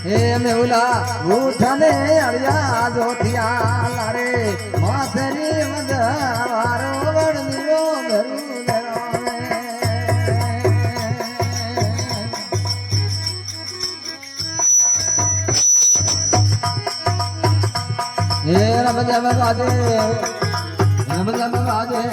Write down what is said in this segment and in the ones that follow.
હે મેઉલા ઉઠને અળિયા જોઠિયા લારે માથરી મદવારો વડનીરો ઘરું હે રમ જમ વાજે રમ જમ વાજે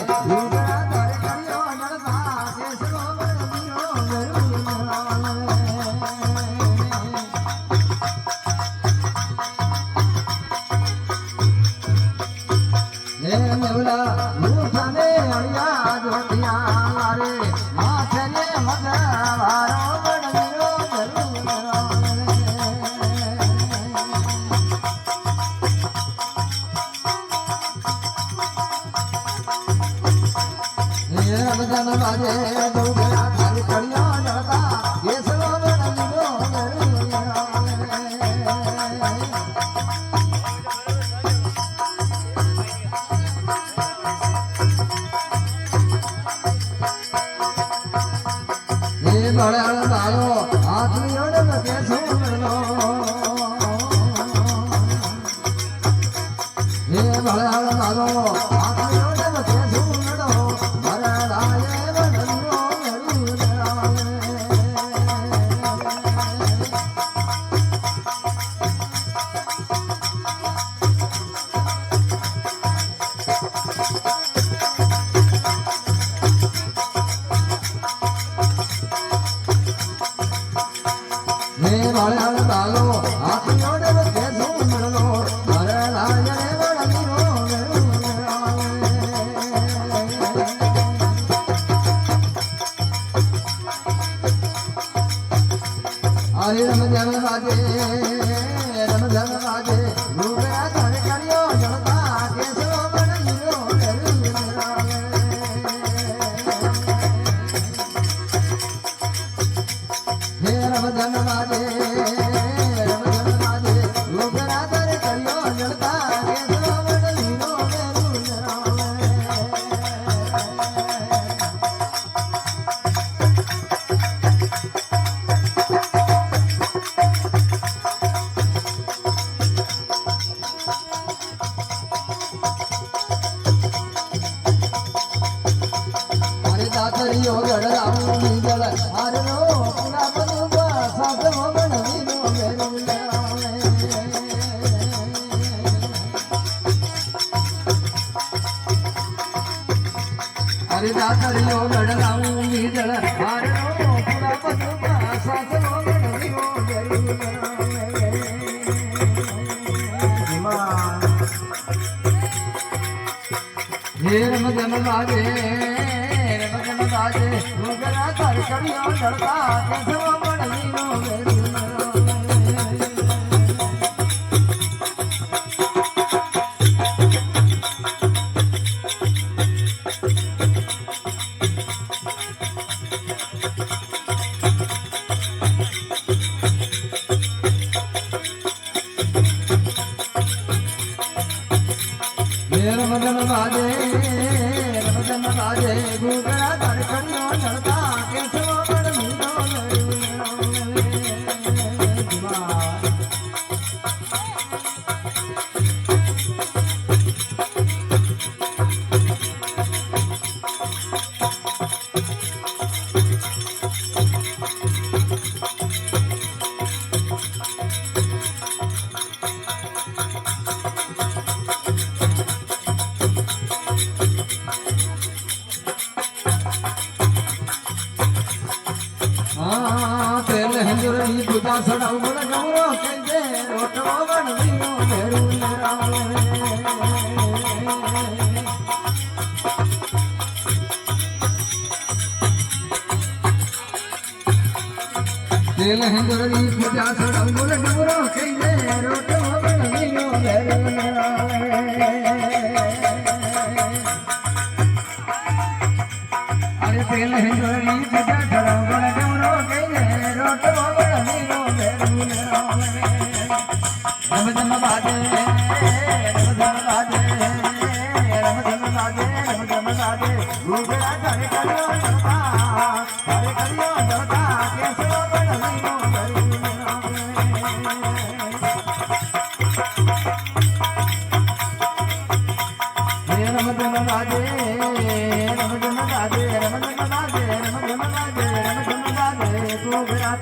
Hare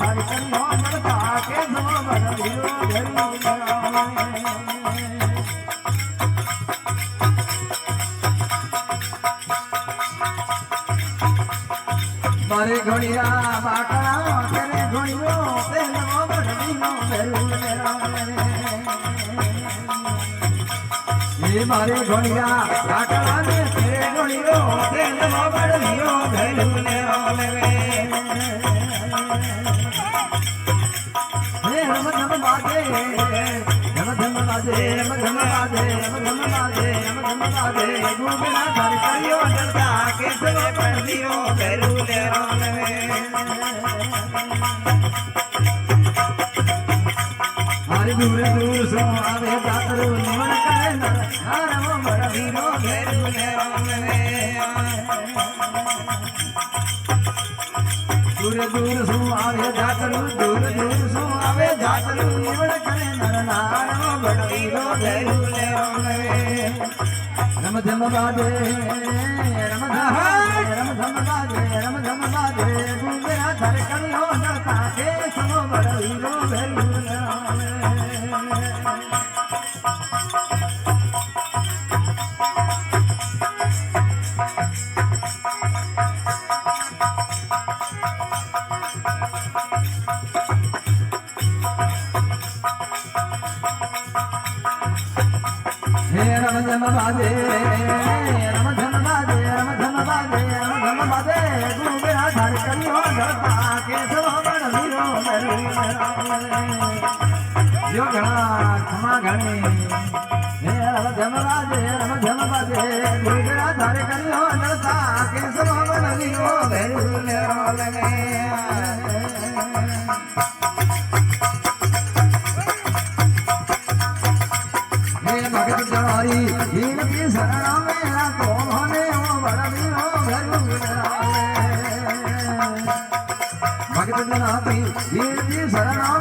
थारी करियो नरता के सो बड़ वीरो मारे घोड़िया बाकड़ा तेरे घोड़ियो तेरे बड़ वीरो ये मारे घोड़िया बाकड़ा तेरे घोड़ियो तेरे बड़ वीरो रम धम बाजे रम धम बाजे रम धम बाजे रम धम बाजे रम धम बाजे गोबिना धर करियो डरता केसरे पड़ियो बेरू ले हरि दूर दूर सो आवे जातरो निमन करे नर नारम बड़ वीरो बेरू ले दूर दूर सो आवे जातरो दूर दूर सो आवे जातरो निमन करे नर नारम बड़ वीरो बेरू ले रम धम बाजे रम धम बाजे रम धम बाजे गोबिना धर करियो नरता के सो बड़ वीरो बेरू ले रम धम बाजे रम धम बाजे रम धम बाजे रम धम बाजे गोबिना धर करियो नरता के सो बड़ वीरो यो घड़ा क्षमा घणी रम धम बाजे गोबिना धर करियो नरता के सो बड़ वीरो भगत जवारी दीन की शरण मेरा कोने हो बड़ वीरो भगत जनाती दीन की शरण